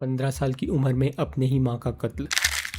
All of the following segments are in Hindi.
15 साल की उम्र में अपने ही माँ का कत्ल,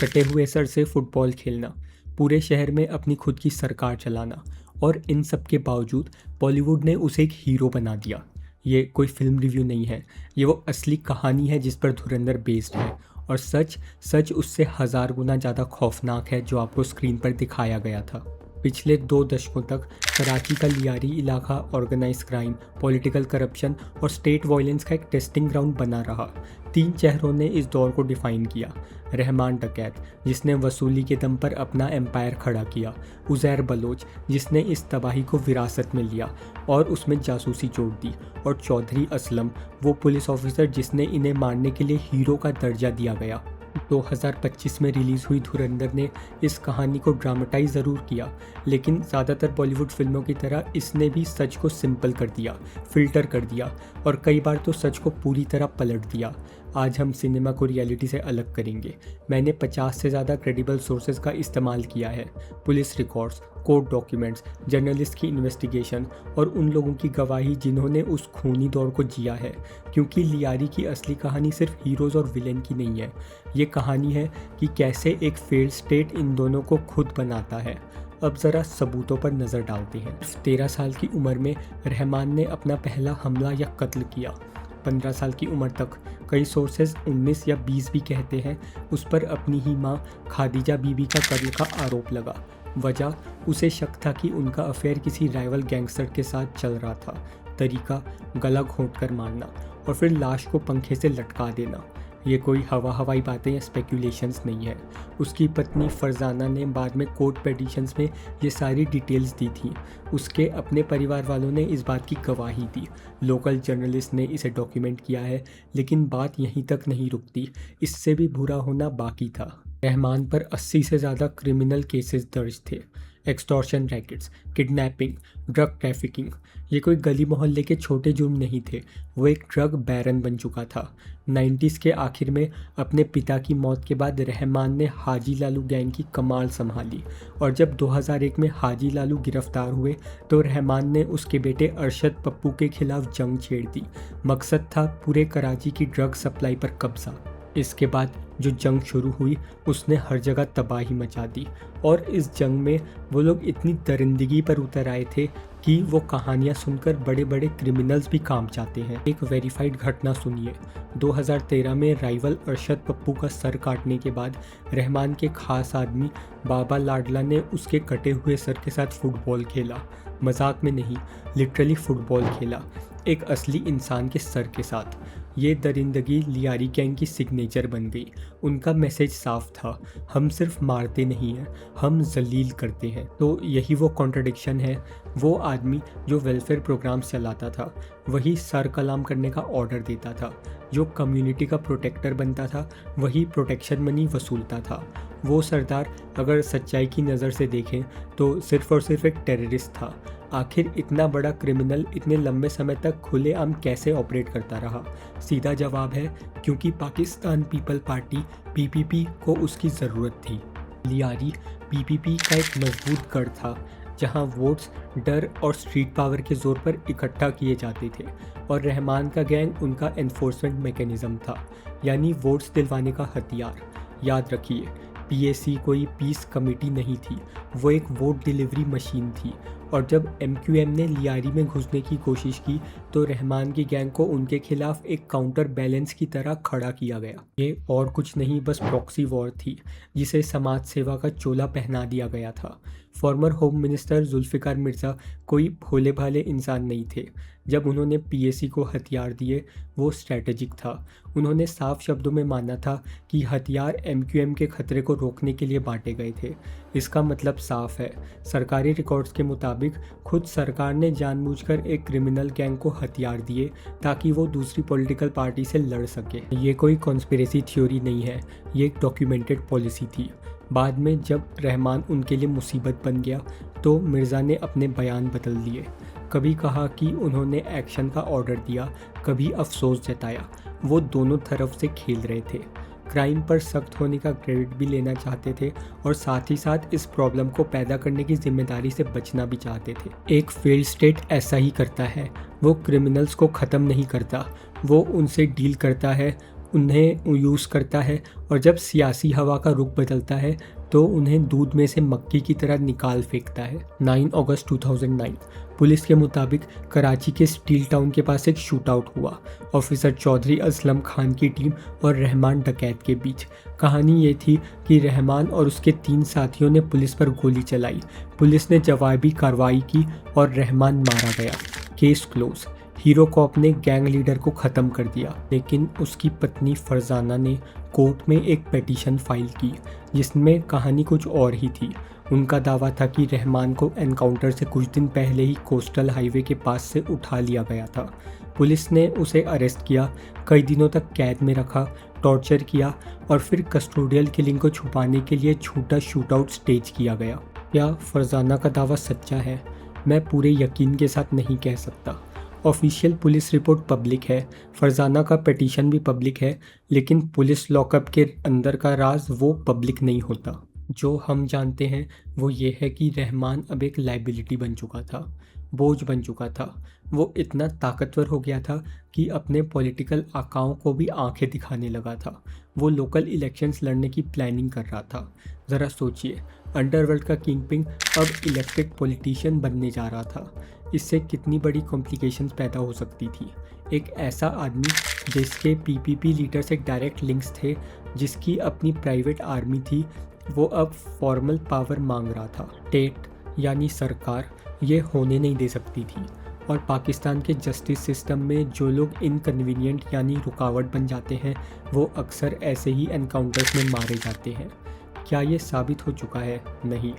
कटे हुए सर से फुटबॉल खेलना, पूरे शहर में अपनी खुद की सरकार चलाना और इन सब के बावजूद बॉलीवुड ने उसे एक हीरो बना दिया। ये कोई फिल्म रिव्यू नहीं है, ये वो असली कहानी है जिस पर धुरंधर बेस्ड है। और सच सच उससे हज़ार गुना ज़्यादा खौफनाक है जो आपको स्क्रीन पर दिखाया गया था। पिछले 2 दशकों तक कराची का लियारी इलाका ऑर्गेनाइज क्राइम, पॉलिटिकल करप्शन और स्टेट वायलेंस का एक टेस्टिंग ग्राउंड बना रहा। 3 चेहरों ने इस दौर को डिफाइन किया। रहमान डकैत, जिसने वसूली के दम पर अपना एम्पायर खड़ा किया। उज़ैर बलोच, जिसने इस तबाही को विरासत में लिया और उसमें जासूसी जोड़ दी। और चौधरी असलम, वो पुलिस ऑफिसर जिसने इन्हें मारने के लिए हीरो का दर्जा दिया गया। 2025 में रिलीज़ हुई धुरंधर ने इस कहानी को ड्रामेटाइज ज़रूर किया, लेकिन ज़्यादातर बॉलीवुड फिल्मों की तरह इसने भी सच को सिंपल कर दिया, फिल्टर कर दिया और कई बार तो सच को पूरी तरह पलट दिया। आज हम सिनेमा को रियलिटी से अलग करेंगे। मैंने 50 से ज़्यादा क्रेडिबल सोर्सेज का इस्तेमाल किया है। Police records, court documents, journalist की इन्वेस्टिगेशन और उन लोगों की गवाही जिन्होंने उस खूनी दौर को जिया है। क्योंकि लियारी की असली कहानी सिर्फ हीरोज़ और विलेन की नहीं है, ये कहानी है कि कैसे एक फेल्ड स्टेट इन दोनों को खुद बनाता है। अब ज़रा सबूतों पर नज़र डालते हैं। 13 साल की उम्र में रहमान ने अपना पहला हमला या कत्ल किया। 15 साल की उम्र तक, कई सोर्सेज 19 या 20 भी कहते हैं, उस पर अपनी ही माँ खादिजा बीबी का कत्ल का आरोप लगा। वजह, उसे शक था कि उनका अफेयर किसी राइवल गैंगस्टर के साथ चल रहा था। तरीका, गला घोंट कर मारना और फिर लाश को पंखे से लटका देना। ये कोई हवाई बातें या स्पेक्यूलेशंस नहीं है। उसकी पत्नी फरजाना ने बाद में कोर्ट पेटिशंस में ये सारी डिटेल्स दी थी। उसके अपने परिवार वालों ने इस बात की गवाही दी। लोकल जर्नलिस्ट ने इसे डॉक्यूमेंट किया है, लेकिन बात यहीं तक नहीं रुकती। इससे भी बुरा होना बाकी था। रहमान पर 80 से ज़्यादा क्रिमिनल केसेस दर्ज थे। Extortion rackets, kidnapping, drug trafficking. ये कोई गली मोहल्ले के छोटे जुर्म नहीं थे, वो एक ड्रग बैरन बन चुका था। 90s के आखिर में अपने पिता की मौत के बाद रहमान ने हाजी लालू गैंग की कमाल संभाली और जब 2001 में हाजी लालू गिरफ्तार हुए तो रहमान ने उसके बेटे अरशद पप्पू के खिलाफ जंग छेड़ दी। मकसद था पूरे कराची की ड्रग सप्लाई पर कब्जा। इसके बाद जो जंग शुरू हुई उसने हर जगह तबाही मचा दी और इस जंग में वो लोग इतनी दरिंदगी पर उतर आए थे कि वो कहानियाँ सुनकर बड़े बड़े क्रिमिनल्स भी काम चाहते हैं। एक वेरीफाइड घटना सुनिए। 2013 में राइवल अरशद पप्पू का सर काटने के बाद रहमान के खास आदमी बाबा लाडला ने उसके कटे हुए सर के साथ फुटबॉल खेला। मजाक में नहीं, लिटरली फुटबॉल खेला, एक असली इंसान के सर के साथ। ये दरिंदगी लियारी गैंग की सिग्नेचर बन गई। उनका मैसेज साफ था, हम सिर्फ मारते नहीं हैं, हम जलील करते हैं। तो यही वो कॉन्ट्रडिक्शन है। वो आदमी जो वेलफेयर प्रोग्राम्स चलाता था, वही सर कलाम करने का ऑर्डर देता था। जो कम्युनिटी का प्रोटेक्टर बनता था, वही प्रोटेक्शन मनी वसूलता था। वो सरदार अगर सच्चाई की नज़र से देखें तो सिर्फ और सिर्फ एक टेररिस्ट था। आखिर इतना बड़ा क्रिमिनल इतने लंबे समय तक खुलेआम कैसे ऑपरेट करता रहा? सीधा जवाब है, क्योंकि पाकिस्तान पीपल पार्टी पीपीपी को उसकी ज़रूरत थी। लियारी पीपीपी का एक मजबूत गढ़ था जहां वोट्स डर और स्ट्रीट पावर के ज़ोर पर इकट्ठा किए जाते थे और रहमान का गैंग उनका एनफोर्समेंट मैकेनिज़्म था, यानी वोट्स दिलवाने का हथियार। याद रखिए, पीएसी कोई पीस कमेटी नहीं थी, वो एक वोट डिलीवरी मशीन थी। और जब एमक्यूएम ने लियारी में घुसने की कोशिश की तो रहमान की गैंग को उनके खिलाफ एक काउंटर बैलेंस की तरह खड़ा किया गया। ये और कुछ नहीं, बस प्रॉक्सी वॉर थी जिसे समाज सेवा का चोला पहना दिया गया था। Former home minister Zulfikar Mirza कोई भोले भाले इंसान नहीं थे। जब उन्होंने पीएसी को हथियार दिए, वो स्ट्रैटेजिक था। उन्होंने साफ शब्दों में माना था कि हथियार एमक्यूएम के खतरे को रोकने के लिए बांटे गए थे। इसका मतलब साफ है, सरकारी रिकॉर्ड्स के मुताबिक खुद सरकार ने जानबूझकर एक क्रिमिनल गैंग को हथियार दिए ताकि वो दूसरी पॉलिटिकल पार्टी से लड़ सके। ये कोई कॉन्स्पिरेसी थ्योरी नहीं है, ये एक डॉक्यूमेंटेड पॉलिसी थी। बाद में जब रहमान उनके लिए मुसीबत बन गया तो मिर्ज़ा ने अपने बयान बदल दिए। कभी कहा कि उन्होंने एक्शन का ऑर्डर दिया, कभी अफसोस जताया। वो दोनों तरफ से खेल रहे थे। क्राइम पर सख्त होने का क्रेडिट भी लेना चाहते थे और साथ ही साथ इस प्रॉब्लम को पैदा करने की जिम्मेदारी से बचना भी चाहते थे। एक फेल्ड स्टेट ऐसा ही करता है, वो क्रिमिनल्स को ख़त्म नहीं करता, वो उनसे डील करता है उन्हें यूज़ करता है और जब सियासी हवा का रुख बदलता है तो उन्हें दूध में से मक्खी की तरह निकाल फेंकता है। 9 अगस्त 2009 पुलिस के मुताबिक कराची के स्टील टाउन के पास एक शूट आउट हुआ। ऑफिसर चौधरी असलम खान की टीम और रहमान डकैत के बीच। कहानी ये थी कि रहमान और उसके 3 साथियों ने पुलिस पर गोली चलाई। पुलिस ने जवाबी कार्रवाई की और रहमान मारा गया। Case close. हीरो कॉप ने गैंग लीडर को ख़त्म कर दिया, लेकिन उसकी पत्नी फरजाना ने कोर्ट में एक पिटीशन फाइल की जिसमें कहानी कुछ और ही थी। उनका दावा था कि रहमान को एनकाउंटर से कुछ दिन पहले ही कोस्टल हाईवे के पास से उठा लिया गया था। पुलिस ने उसे अरेस्ट किया, कई दिनों तक कैद में रखा, टॉर्चर किया और फिर कस्टोडियल किलिंग को छुपाने के लिए झूठा शूटआउट स्टेज किया गया। क्या फरजाना का दावा सच्चा है? मैं पूरे यकीन के साथ नहीं कह सकता। ऑफिशियल पुलिस रिपोर्ट पब्लिक है, फरजाना का पिटीशन भी पब्लिक है, लेकिन पुलिस लॉकअप के अंदर का राज वो पब्लिक नहीं होता। जो हम जानते हैं वो ये है कि रहमान अब एक लाइबिलिटी बन चुका था, बोझ बन चुका था। वो इतना ताकतवर हो गया था कि अपने पॉलिटिकल आकाओं को भी आंखें दिखाने लगा था। वो लोकल इलेक्शंस लड़ने की प्लानिंग कर रहा था। ज़रा सोचिए, अंडरवर्ल्ड का किंगपिन अब इलेक्टेड पॉलिटिशियन बनने जा रहा था। इससे कितनी बड़ी कॉम्प्लिकेशंस पैदा हो सकती थी। एक ऐसा आदमी जिसके पीपीपी लीडर से डायरेक्ट लिंक्स थे, जिसकी अपनी प्राइवेट आर्मी थी, वो अब फॉर्मल पावर मांग रहा था। स्टेट यानी सरकार ये होने नहीं दे सकती थी। और पाकिस्तान के जस्टिस सिस्टम में जो लोग इनकन्वीनियंट यानी रुकावट बन जाते हैं वो अक्सर ऐसे ही एनकाउंटर्स में मारे जाते हैं। क्या ये साबित हो चुका है? नहीं।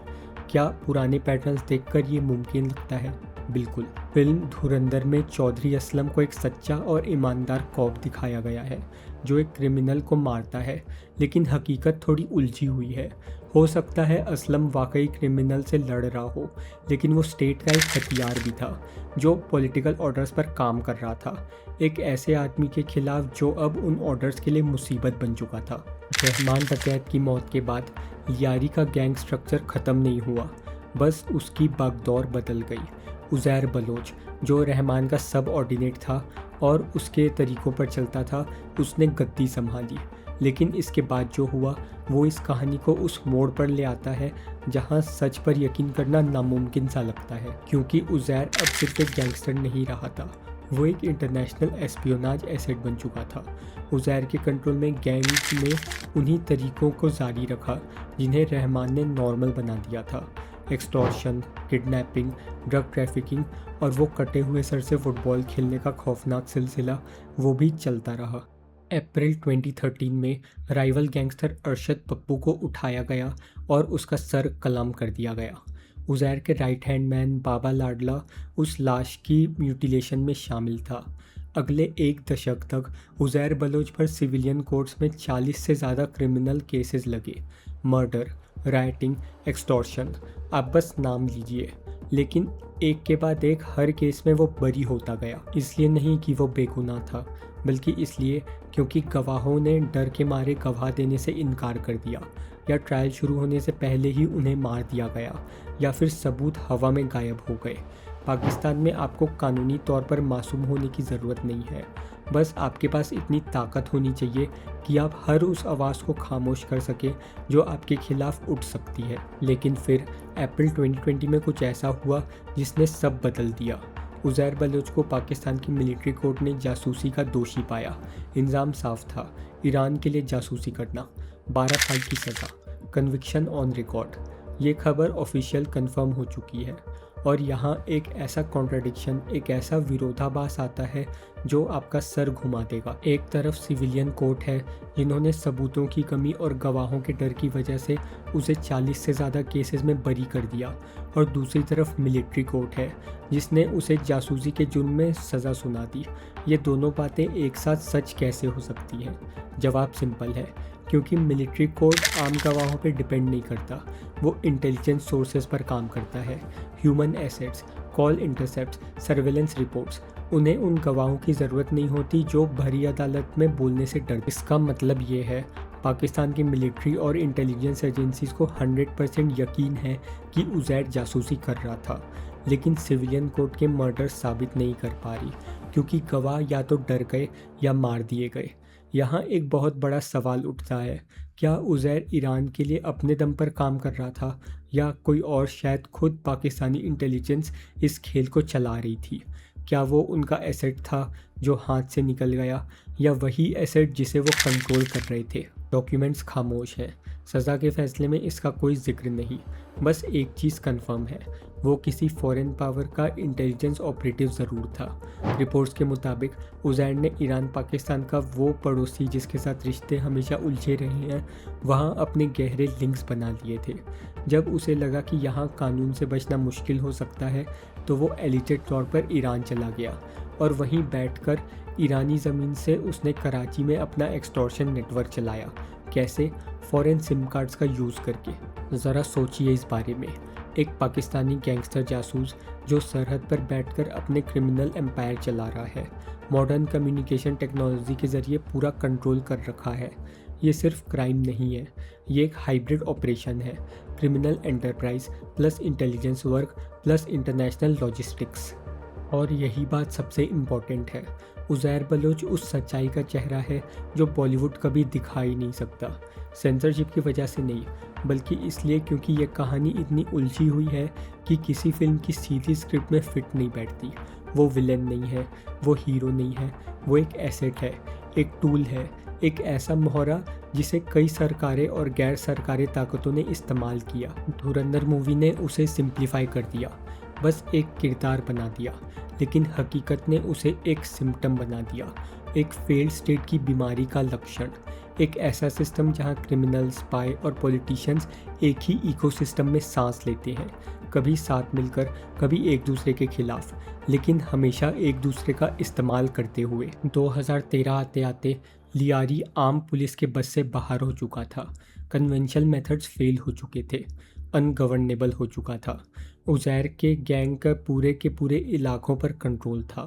क्या पुराने पैटर्न्स देखकर ये मुमकिन लगता है? बिल्कुल। फिल्म धुरंधर में चौधरी असलम को एक सच्चा और ईमानदार कॉप दिखाया गया है जो एक क्रिमिनल को मारता है, लेकिन हकीकत थोड़ी उलझी हुई है। हो सकता है असलम वाकई क्रिमिनल से लड़ रहा हो, लेकिन वो स्टेट का एक हथियार भी था जो पॉलिटिकल ऑर्डर्स पर काम कर रहा था, एक ऐसे आदमी के खिलाफ जो अब उन ऑर्डर्स के लिए मुसीबत बन चुका था। रहमान डकैत की मौत के बाद यारी का गैंग स्ट्रक्चर ख़त्म नहीं हुआ, बस उसकी बागडोर बदल गई। उज़ैर बलोच जो रहमान का सब ऑर्डिनेट था और उसके तरीक़ों पर चलता था, उसने गद्दी संभाली। लेकिन इसके बाद जो हुआ वो इस कहानी को उस मोड़ पर ले आता है जहां सच पर यकीन करना नामुमकिन सा लगता है, क्योंकि उज़ैर अब सिर्फ एक गैंगस्टर नहीं रहा था, वो एक इंटरनेशनल एस्पियोनाज एसेट बन चुका था। उज़ैर के कंट्रोल में गैंग्स ने उन्हीं तरीक़ों को जारी रखा जिन्हें रहमान ने नॉर्मल बना दिया था। एक्सटॉर्शन, किडनैपिंग, ड्रग ट्रैफिकिंग और वो कटे हुए सर से फुटबॉल खेलने का खौफनाक सिलसिला वो भी चलता रहा। अप्रैल 2013 में राइवल गैंगस्टर अरशद पप्पू को उठाया गया और उसका सर कलम कर दिया गया। उज़ैर के राइट हैंड मैन बाबा लाडला उस लाश की म्यूटिलेशन में शामिल था। अगले 1 दशक तक उज़ैर बलोच पर सिविलियन कोर्ट्स में 40 से ज़्यादा क्रिमिनल केसेस लगे। मर्डर, राइटिंग, एक्सटॉर्शन, आप बस नाम लीजिए। लेकिन एक के बाद एक हर केस में वो बरी होता गया। इसलिए नहीं कि वो बेगुनाह था, बल्कि इसलिए क्योंकि गवाहों ने डर के मारे गवाह देने से इनकार कर दिया, या ट्रायल शुरू होने से पहले ही उन्हें मार दिया गया, या फिर सबूत हवा में गायब हो गए। पाकिस्तान में आपको कानूनी तौर पर मासूम होने की ज़रूरत नहीं है, बस आपके पास इतनी ताकत होनी चाहिए कि आप हर उस आवाज़ को खामोश कर सके जो आपके खिलाफ उठ सकती है। लेकिन फिर अप्रैल 2020 में कुछ ऐसा हुआ जिसने सब बदल दिया। उज़ैर बलोच को पाकिस्तान की मिलिट्री कोर्ट ने जासूसी का दोषी पाया। इल्ज़ाम साफ था, ईरान के लिए जासूसी करना, 12 साल की सज़ा, कन्विक्शन ऑन रिकॉर्ड। ये खबर ऑफिशियल कंफर्म हो चुकी है। और यहाँ एक ऐसा कॉन्ट्रडिक्शन, एक ऐसा विरोधाभास आता है जो आपका सर घुमा देगा। एक तरफ सिविलियन कोर्ट है जिन्होंने सबूतों की कमी और गवाहों के डर की वजह से उसे 40 से ज़्यादा केसेस में बरी कर दिया, और दूसरी तरफ मिलिट्री कोर्ट है जिसने उसे जासूसी के जुर्म में सज़ा सुना दी। ये दोनों बातें एक साथ सच कैसे हो सकती हैं? जवाब सिंपल है, क्योंकि मिलिट्री कोर्ट आम गवाहों पर डिपेंड नहीं करता, वो इंटेलिजेंस सोर्सेज पर काम करता है। Human assets, call intercepts, surveillance reports, उन्हें उन गवाहों की ज़रूरत नहीं होती जो भरी अदालत में बोलने से डरते। इसका मतलब ये है, पाकिस्तान की मिलिट्री और इंटेलिजेंस एजेंसीज को 100% यकीन है कि उज़ैर जासूसी कर रहा था, लेकिन सिविलियन कोर्ट के मर्डर साबित नहीं कर पा रही, क्योंकि गवाह या तो डर गए या मार दिए गए। यहाँ एक बहुत बड़ा सवाल उठता है, क्या उज़ैर ईरान के लिए अपने दम पर काम कर रहा था या कोई और, शायद खुद पाकिस्तानी इंटेलिजेंस इस खेल को चला रही थी? क्या वो उनका एसेट था जो हाथ से निकल गया, या वही एसेट जिसे वो कंट्रोल कर रहे थे? डॉक्यूमेंट्स खामोश हैं, सज़ा के फैसले में इसका कोई जिक्र नहीं। बस एक चीज़ कंफर्म है, वो किसी फॉरेन पावर का इंटेलिजेंस ऑपरेटिव ज़रूर था। रिपोर्ट्स के मुताबिक उज़ैर ने ईरान पाकिस्तान का वो पड़ोसी जिसके साथ रिश्ते हमेशा उलझे रहे हैं, वहाँ अपने गहरे लिंक्स बना लिए थे। जब उसे लगा कि यहाँ कानून से बचना मुश्किल हो सकता है, तो वो एलिटेड तौर पर ईरान चला गया और वहीं बैठकर ईरानी ज़मीन से उसने कराची में अपना एक्सटॉर्शन नेटवर्क चलाया। कैसे? फॉरेन सिम कार्ड्स का यूज़ करके। ज़रा सोचिए इस बारे में। एक पाकिस्तानी गैंगस्टर जासूस जो सरहद पर बैठकर अपने क्रिमिनल एम्पायर चला रहा है, मॉडर्न कम्युनिकेशन टेक्नोलॉजी के ज़रिए पूरा कंट्रोल कर रखा है। ये सिर्फ क्राइम नहीं है, ये एक हाइब्रिड ऑपरेशन है। Criminal enterprise plus intelligence work plus international logistics. और यही बात सबसे इम्पॉर्टेंट है, उज़ैर बलोच उस सच्चाई का चेहरा है जो बॉलीवुड कभी दिखा ही नहीं सकता। सेंसरशिप की वजह से नहीं, बल्कि इसलिए क्योंकि यह कहानी इतनी उलझी हुई है कि किसी फिल्म की सीधी स्क्रिप्ट में फिट नहीं बैठती। वो विलेन नहीं है, वो हीरो नहीं है, वो एक एसेट है, एक टूल है, एक ऐसा मोहरा जिसे कई सरकारें और गैर सरकारी ताकतों ने इस्तेमाल किया। धुरंधर मूवी ने उसे सिंप्लीफाई कर दिया, बस एक किरदार बना दिया, लेकिन हकीकत ने उसे एक सिम्टम बना दिया, एक फेल्ड स्टेट की बीमारी का लक्षण। एक ऐसा सिस्टम जहां क्रिमिनल, स्पाई और पॉलिटिशियंस एक ही इकोसिस्टम में सांस लेते हैं, कभी साथ मिलकर, कभी एक दूसरे के खिलाफ, लेकिन हमेशा एक दूसरे का इस्तेमाल करते हुए। 2013 आते आते लियारी आम पुलिस के बस से बाहर हो चुका था। कन्वेंशनल मेथड्स फेल हो चुके थे, अनगवर्नेबल हो चुका था। उज़ैर के गैंग का पूरे के पूरे इलाकों पर कंट्रोल था।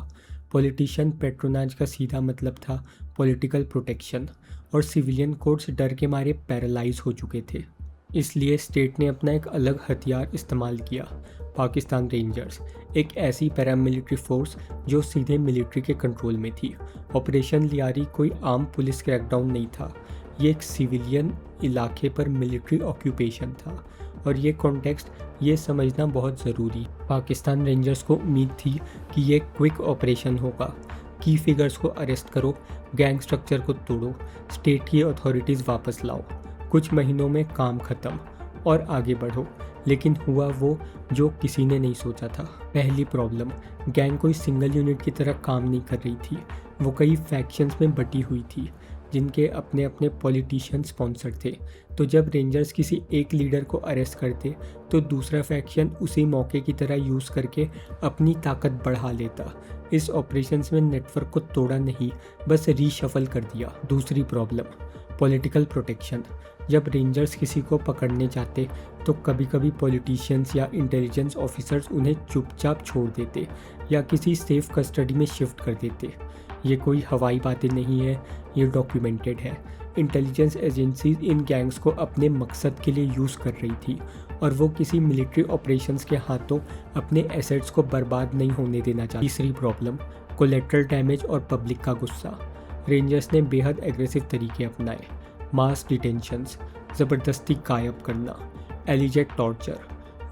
पॉलिटिशियन पेट्रोनाज का सीधा मतलब था पॉलिटिकल प्रोटेक्शन, और सिविलियन कोर्ट्स डर के मारे पैरालाइज हो चुके थे। इसलिए स्टेट ने अपना एक अलग हथियार इस्तेमाल किया, पाकिस्तान रेंजर्स, एक ऐसी पैरामिलिट्री फोर्स जो सीधे मिलिट्री के कंट्रोल में थी। ऑपरेशन लियारी कोई आम पुलिस क्रैकडाउन नहीं था, ये एक सिविलियन इलाके पर मिलिट्री ऑक्यूपेशन था। और ये कॉन्टेक्स्ट ये समझना बहुत ज़रूरी। पाकिस्तान रेंजर्स को उम्मीद थी कि ये क्विक ऑपरेशन होगा, की फिगर्स को अरेस्ट करो, गैंग स्ट्रक्चर को तोड़ो, स्टेट की अथॉरिटीज़ वापस लाओ, कुछ महीनों में काम ख़त्म और आगे बढ़ो। लेकिन हुआ वो जो किसी ने नहीं सोचा था। पहली प्रॉब्लम, गैंग कोई सिंगल यूनिट की तरह काम नहीं कर रही थी, वो कई फैक्शंस में बटी हुई थी जिनके अपने अपने पॉलिटिशियन स्पॉन्सर थे। तो जब रेंजर्स किसी एक लीडर को अरेस्ट करते तो दूसरा फैक्शन उसी मौके की तरह यूज़ करके अपनी ताकत बढ़ा लेता। इस ऑपरेशंस में नेटवर्क को तोड़ा नहीं, बस रीशफल कर दिया। दूसरी प्रॉब्लम, पॉलिटिकल प्रोटेक्शन। जब रेंजर्स किसी को पकड़ने जाते तो कभी कभी पॉलिटिशियंस या इंटेलिजेंस ऑफिसर्स उन्हें चुपचाप छोड़ देते या किसी सेफ कस्टडी में शिफ्ट कर देते। ये कोई हवाई बातें नहीं है, ये डॉक्यूमेंटेड है। इंटेलिजेंस एजेंसीज इन गैंग्स को अपने मकसद के लिए यूज़ कर रही थी और वो किसी मिलिट्री ऑपरेशंस के हाथों अपने एसेट्स को बर्बाद नहीं होने देना चाहती। तीसरी प्रॉब्लम, कोलेट्रल डैमेज और पब्लिक का गुस्सा। रेंजर्स ने बेहद एग्रेसिव तरीके अपनाए, मास डिटेंशंस, ज़बरदस्ती गायब करना, एलिजेड टॉर्चर।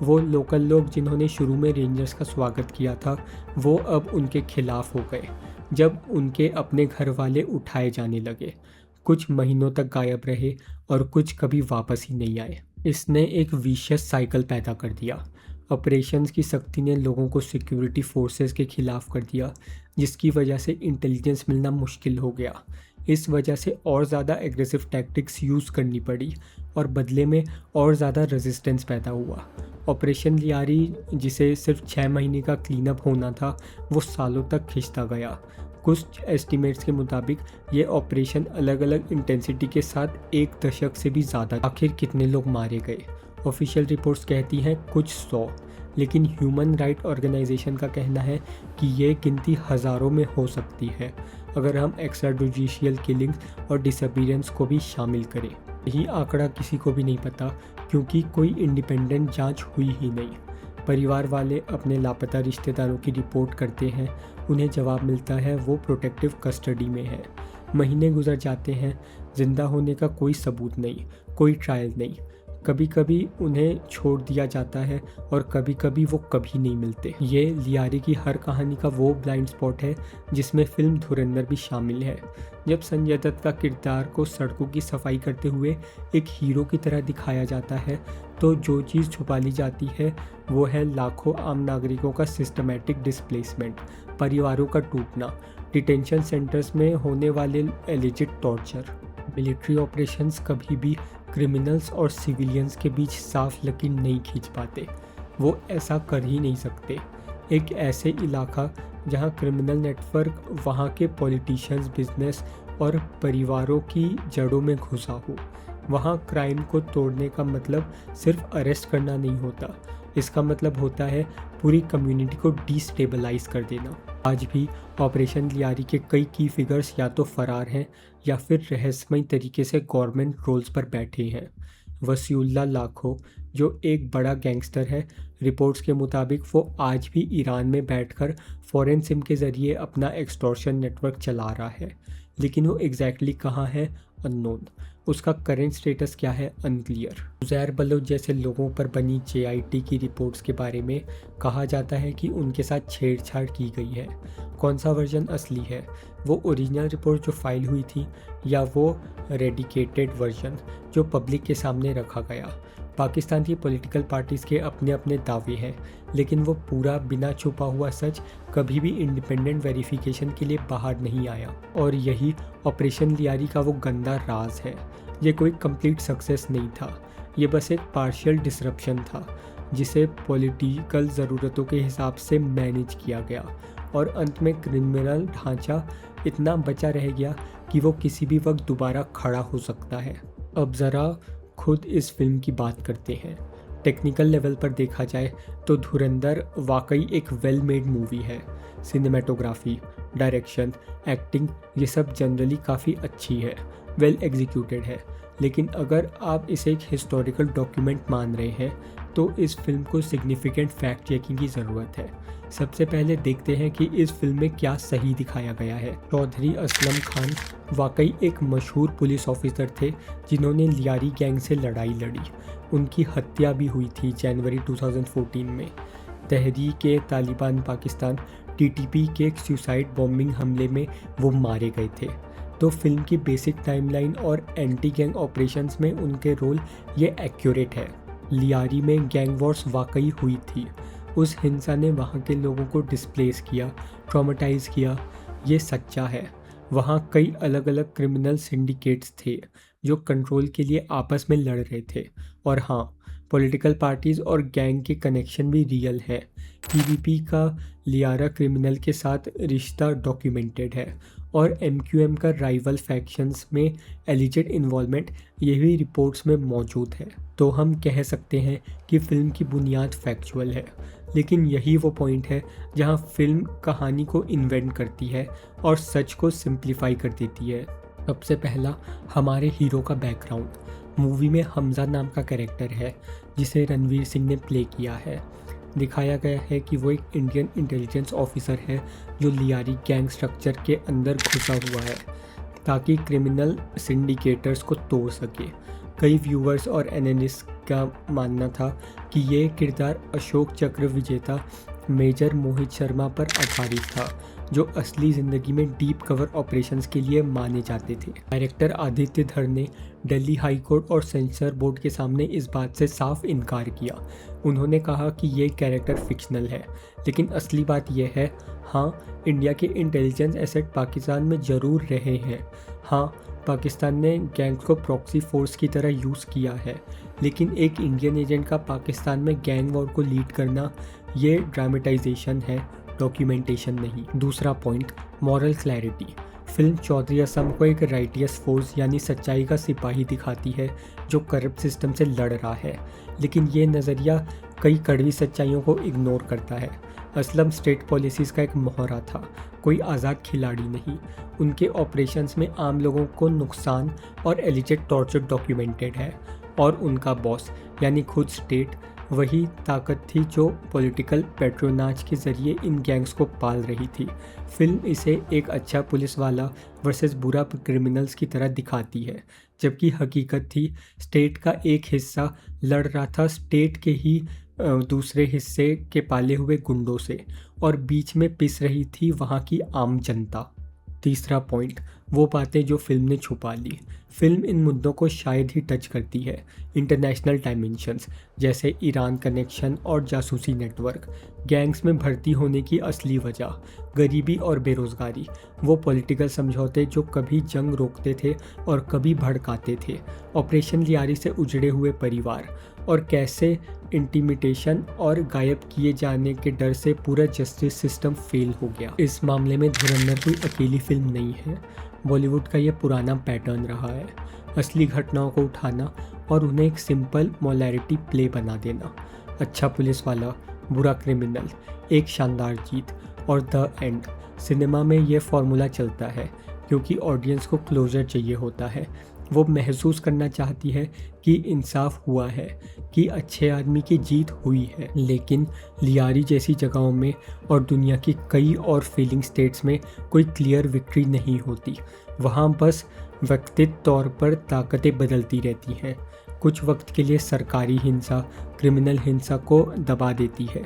वो लोकल लोग जिन्होंने शुरू में रेंजर्स का स्वागत किया था, वो अब उनके खिलाफ हो गए जब उनके अपने घर वाले उठाए जाने लगे। कुछ महीनों तक गायब रहे और कुछ कभी वापस ही नहीं आए। इसने एक विशियस साइकिल पैदा कर दिया। ऑपरेशंस की सख्ती ने लोगों को सिक्योरिटी फोर्सेस के खिलाफ कर दिया, जिसकी वजह से इंटेलिजेंस मिलना मुश्किल हो गया। इस वजह से और ज़्यादा एग्रेसिव टैक्टिक्स यूज़ करनी पड़ी और बदले में और ज़्यादा रेजिस्टेंस पैदा हुआ। ऑपरेशन लियारी, जिसे सिर्फ 6 महीने का क्लीन अप होना था, वो सालों तक खिंचता गया। कुछ एस्टिमेट्स के मुताबिक ये ऑपरेशन अलग अलग इंटेंसिटी के साथ 1 दशक से भी ज़्यादा। आखिर कितने लोग मारे गए? ऑफिशियल रिपोर्ट्स कहती हैं कुछ 100, लेकिन ह्यूमन राइट ऑर्गेनाइजेशन का कहना है कि ये गिनती हज़ारों में हो सकती है अगर हम एक्स्ट्रा जुडिशियल किलिंग्स और डिसअपीयरेंस को भी शामिल करें। यही आंकड़ा किसी को भी नहीं पता क्योंकि कोई इंडिपेंडेंट जांच हुई ही नहीं। परिवार वाले अपने लापता रिश्तेदारों की रिपोर्ट करते हैं, उन्हें जवाब मिलता है वो प्रोटेक्टिव कस्टडी में है। महीने गुजर जाते हैं, जिंदा होने का कोई सबूत नहीं, कोई ट्रायल नहीं। कभी कभी उन्हें छोड़ दिया जाता है और कभी कभी वो कभी नहीं मिलते। ये लियारी की हर कहानी का वो ब्लाइंड स्पॉट है जिसमें फिल्म धुरंधर भी शामिल है। जब संजय दत्त का किरदार को सड़कों की सफाई करते हुए एक हीरो की तरह दिखाया जाता है, तो जो चीज़ छुपा ली जाती है वो है लाखों आम नागरिकों का सिस्टमैटिक डिस्प्लेसमेंट, परिवारों का टूटना, डिटेंशन सेंटर्स में होने वाले एलिजिड टॉर्चर। मिलिट्री ऑपरेशंस कभी भी क्रिमिनल्स और सिविलियंस के बीच साफ लकीर नहीं खींच पाते। वो ऐसा कर ही नहीं सकते। एक ऐसे इलाका जहां क्रिमिनल नेटवर्क वहां के पॉलिटिशियंस, बिजनेस और परिवारों की जड़ों में घुसा हो, वहां क्राइम को तोड़ने का मतलब सिर्फ अरेस्ट करना नहीं होता। इसका मतलब होता है पूरी कम्युनिटी को डिस्टेबलाइज कर देना। आज भी ऑपरेशन लियारी के कई की फिगर्स या तो फरार हैं या फिर रहस्यमय तरीके से गवर्नमेंट रोल्स पर बैठे हैं। वसीउल्लाह लाखो, जो एक बड़ा गैंगस्टर है, रिपोर्ट्स के मुताबिक वो आज भी ईरान में बैठकर फॉरेन सिम के ज़रिए अपना एक्सटॉर्शन नेटवर्क चला रहा है, लेकिन वो एग्जैक्टली कहाँ है, अननोन। उसका करेंट स्टेटस क्या है, अनक्लियर। उज़ैर बलोच जैसे लोगों पर बनी JIT की रिपोर्ट्स के बारे में कहा जाता है कि उनके साथ छेड़छाड़ की गई है। कौन सा वर्जन असली है, वो ओरिजिनल रिपोर्ट जो फाइल हुई थी या वो रेडिकेटेड वर्जन जो पब्लिक के सामने रखा गया। पाकिस्तान की पॉलिटिकल पार्टीज़ के अपने अपने दावे हैं, लेकिन वो पूरा बिना छुपा हुआ सच कभी भी इंडिपेंडेंट वेरिफिकेशन के लिए बाहर नहीं आया। और यही ऑपरेशन लियारी का वो गंदा राज है। ये कोई कंप्लीट सक्सेस नहीं था, ये बस एक पार्शियल डिसरप्शन था जिसे पॉलिटिकल ज़रूरतों के हिसाब से मैनेज किया गया, और अंत में क्रिमिनल ढांचा इतना बचा रह गया कि वो किसी भी वक्त दोबारा खड़ा हो सकता है। अब ज़रा खुद इस फिल्म की बात करते हैं। टेक्निकल लेवल पर देखा जाए तो धुरंधर वाकई एक वेल मेड मूवी है। सिनेमेटोग्राफी, डायरेक्शन, एक्टिंग, ये सब जनरली काफ़ी अच्छी है, वेल एग्जीक्यूटेड है। लेकिन अगर आप इसे एक हिस्टोरिकल डॉक्यूमेंट मान रहे हैं तो इस फिल्म को सिग्निफिकेंट फैक्ट चेकिंग की ज़रूरत है। सबसे पहले देखते हैं कि इस फिल्म में क्या सही दिखाया गया है। चौधरी असलम खान वाकई एक मशहूर पुलिस ऑफिसर थे जिन्होंने लियारी गैंग से लड़ाई लड़ी। उनकी हत्या भी हुई थी जनवरी 2014 में। तहरीक-ए-तालिबान पाकिस्तान TTP के एक सुसाइड बॉम्बिंग हमले में वो मारे गए थे। तो फिल्म की बेसिक टाइमलाइन और एंटी गैंग ऑपरेशंस में उनके रोल ये एक्यूरेट है। लियारी में गैंग वॉर्स वाकई हुई थी। उस हिंसा ने वहाँ के लोगों को डिस्प्लेस किया, ट्रॉमेटाइज किया, ये सच्चा है। वहाँ कई अलग अलग क्रिमिनल सिंडिकेट्स थे जो कंट्रोल के लिए आपस में लड़ रहे थे। और हाँ, पॉलिटिकल पार्टीज़ और गैंग के कनेक्शन भी रियल है। PVP का लियारा क्रिमिनल के साथ रिश्ता डॉक्यूमेंटेड है और MQM का राइवल फैक्शंस में एलिजेड इन्वॉल्वमेंट ये भी रिपोर्ट्स में मौजूद है। तो हम कह सकते हैं कि फ़िल्म की बुनियाद फैक्चुअल है, लेकिन यही वो पॉइंट है जहां फिल्म कहानी को इन्वेंट करती है और सच को सिंप्लीफाई कर देती है। सबसे पहला, हमारे हीरो का बैकग्राउंड। मूवी में हमजा नाम का कैरेक्टर है जिसे रणवीर सिंह ने प्ले किया है। दिखाया गया है कि वो एक इंडियन इंटेलिजेंस ऑफिसर है जो लियारी गैंग स्ट्रक्चर के अंदर घुसा हुआ है ताकि क्रिमिनल सिंडिकेटर्स को तोड़ सके। कई व्यूअर्स और एनालिस्ट का मानना था कि ये किरदार अशोक चक्र विजेता मेजर मोहित शर्मा पर आधारित था, जो असली ज़िंदगी में डीप कवर ऑपरेशंस के लिए माने जाते थे। डायरेक्टर आदित्य धर ने दिल्ली हाई कोर्ट और सेंसर बोर्ड के सामने इस बात से साफ इनकार किया। उन्होंने कहा कि ये कैरेक्टर फिक्शनल है, लेकिन असली बात यह है, हाँ, इंडिया के इंटेलिजेंस एसेट पाकिस्तान में ज़रूर रहे हैं। हाँ, पाकिस्तान ने गैंग को प्रॉक्सी फोर्स की तरह यूज़ किया है, लेकिन एक इंडियन एजेंट का पाकिस्तान में गैंग वॉर को लीड करना ये ड्रामेटाइजेशन है, डॉक्यूमेंटेशन नहीं। दूसरा point, moral clarity. Film Chaudhary Assam को एक राइटियस फोर्स यानी सच्चाई का सिपाही दिखाती है जो करप्ट सिस्टम से लड़ रहा है, लेकिन ये नज़रिया कई कड़वी सच्चाइयों को इग्नोर करता है। असलम स्टेट पॉलिसीज़ का एक मोहरा था, कोई आज़ाद खिलाड़ी नहीं। उनके ऑपरेशंस में आम लोगों को नुकसान और एलिजेड टॉर्चर डॉक्यूमेंटेड है, और उनका बॉस यानी खुद स्टेट वही ताकत थी जो पॉलिटिकल पैट्रोनाज के ज़रिए इन गैंग्स को पाल रही थी। फिल्म इसे एक अच्छा पुलिस वाला वर्सेस बुरा क्रिमिनल्स की तरह दिखाती है, जबकि हकीकत थी स्टेट का एक हिस्सा लड़ रहा था स्टेट के ही दूसरे हिस्से के पाले हुए गुंडों से, और बीच में पिस रही थी वहाँ की आम जनता। तीसरा पॉइंट, वो बातें जो फिल्म ने छुपा ली। फिल्म इन मुद्दों को शायद ही टच करती है। इंटरनेशनल डायमेंशंस जैसे ईरान कनेक्शन और जासूसी नेटवर्क, गैंग्स में भर्ती होने की असली वजह, गरीबी और बेरोज़गारी, वो पॉलिटिकल समझौते जो कभी जंग रोकते थे और कभी भड़काते थे, ऑपरेशन लियारी से उजड़े हुए परिवार, और कैसे इंटिमिटेशन और गायब किए जाने के डर से पूरा जस्टिस सिस्टम फेल हो गया। इस मामले में धुरंधर कोई अकेली फिल्म नहीं है। बॉलीवुड का ये पुराना पैटर्न रहा है, असली घटनाओं को उठाना और उन्हें एक सिंपल मोलैरिटी प्ले बना देना। अच्छा पुलिस वाला, बुरा क्रिमिनल, एक शानदार जीत और द एंड। सिनेमा में ये फॉर्मूला चलता है क्योंकि ऑडियंस को क्लोजर चाहिए होता है। वो महसूस करना चाहती है कि इंसाफ हुआ है, कि अच्छे आदमी की जीत हुई है। लेकिन लियारी जैसी जगहों में और दुनिया की कई और फेलिंग स्टेट्स में कोई क्लियर विक्ट्री नहीं होती। वहाँ बस व्यक्तिगत तौर पर ताकतें बदलती रहती हैं। कुछ वक्त के लिए सरकारी हिंसा क्रिमिनल हिंसा को दबा देती है,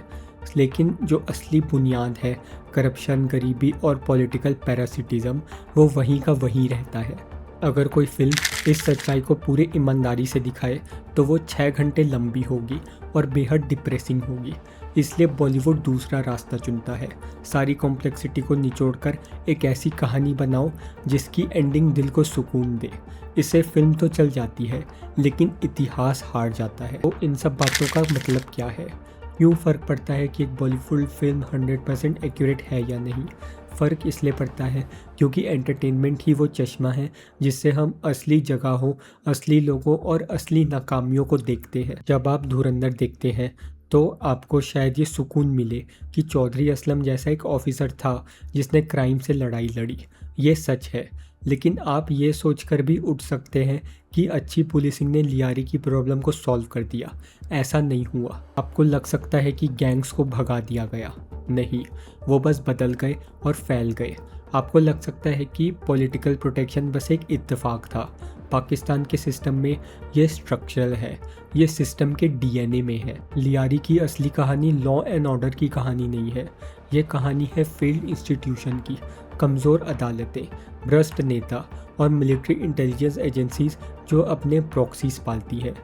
लेकिन जो असली बुनियाद है, करप्शन, गरीबी और पॉलिटिकल पैरासिटिज्म, वो वहीं का वहीं रहता है। अगर कोई फिल्म इस सच्चाई को पूरी ईमानदारी से दिखाए तो वो 6 घंटे लंबी होगी और बेहद डिप्रेसिंग होगी। इसलिए बॉलीवुड दूसरा रास्ता चुनता है। सारी कॉम्प्लेक्सिटी को निचोड़कर एक ऐसी कहानी बनाओ जिसकी एंडिंग दिल को सुकून दे। इससे फिल्म तो चल जाती है लेकिन इतिहास हार जाता है। तो इन सब बातों का मतलब क्या है? क्यों फ़र्क पड़ता है कि एक बॉलीवुड फिल्म 100% एक्यूरेट है या नहीं? फ़र्क इसलिए पड़ता है क्योंकि एंटरटेनमेंट ही वो चश्मा है जिससे हम असली जगहों, असली लोगों और असली नाकामियों को देखते हैं। जब आप धुरंधर देखते हैं तो आपको शायद ये सुकून मिले कि चौधरी असलम जैसा एक ऑफिसर था जिसने क्राइम से लड़ाई लड़ी। ये सच है, लेकिन आप ये सोचकर भी उठ सकते हैं कि अच्छी पुलिसिंग ने लियारी की प्रॉब्लम को सॉल्व कर दिया। ऐसा नहीं हुआ। आपको लग सकता है कि गैंग्स को भगा दिया गया, नहीं, वो बस बदल गए और फैल गए। आपको लग सकता है कि पॉलिटिकल प्रोटेक्शन बस एक इत्तेफाक था। पाकिस्तान के सिस्टम में ये स्ट्रक्चरल है, ये सिस्टम के डीएनए में है। लियारी की असली कहानी लॉ एंड ऑर्डर की कहानी नहीं है, ये कहानी है फेल्ड इंस्टीट्यूशन की। कमज़ोर अदालतें, भ्रष्ट नेता और मिलिट्री इंटेलिजेंस एजेंसीज जो अपने प्रॉक्सीज पालती है।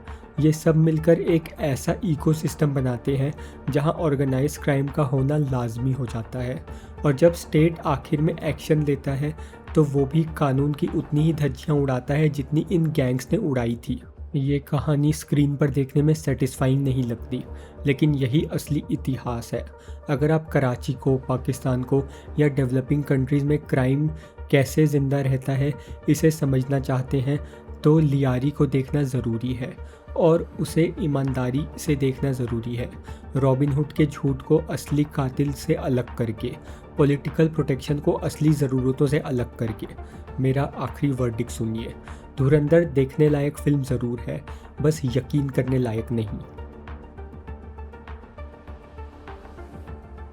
ये सब मिलकर एक ऐसा इकोसिस्टम बनाते हैं जहां ऑर्गेनाइज क्राइम का होना लाजमी हो जाता है। और जब स्टेट आखिर में एक्शन लेता है तो वो भी कानून की उतनी ही धज्जियां उड़ाता है जितनी इन गैंग्स ने उड़ाई थी। ये कहानी स्क्रीन पर देखने में सेटिस्फाइंग नहीं लगती, लेकिन यही असली इतिहास है। अगर आप कराची को, पाकिस्तान को या डेवलपिंग कंट्रीज़ में क्राइम कैसे ज़िंदा रहता है इसे समझना चाहते हैं तो लियारी को देखना ज़रूरी है और उसे ईमानदारी से देखना ज़रूरी है। रॉबिन हुड के झूठ को असली कातिल से अलग करके, पॉलिटिकल प्रोटेक्शन को असली ज़रूरतों से अलग करके। मेरा आखिरी वर्डिक्ट सुनिए, धुरंधर देखने लायक फिल्म ज़रूर है, बस यकीन करने लायक नहीं।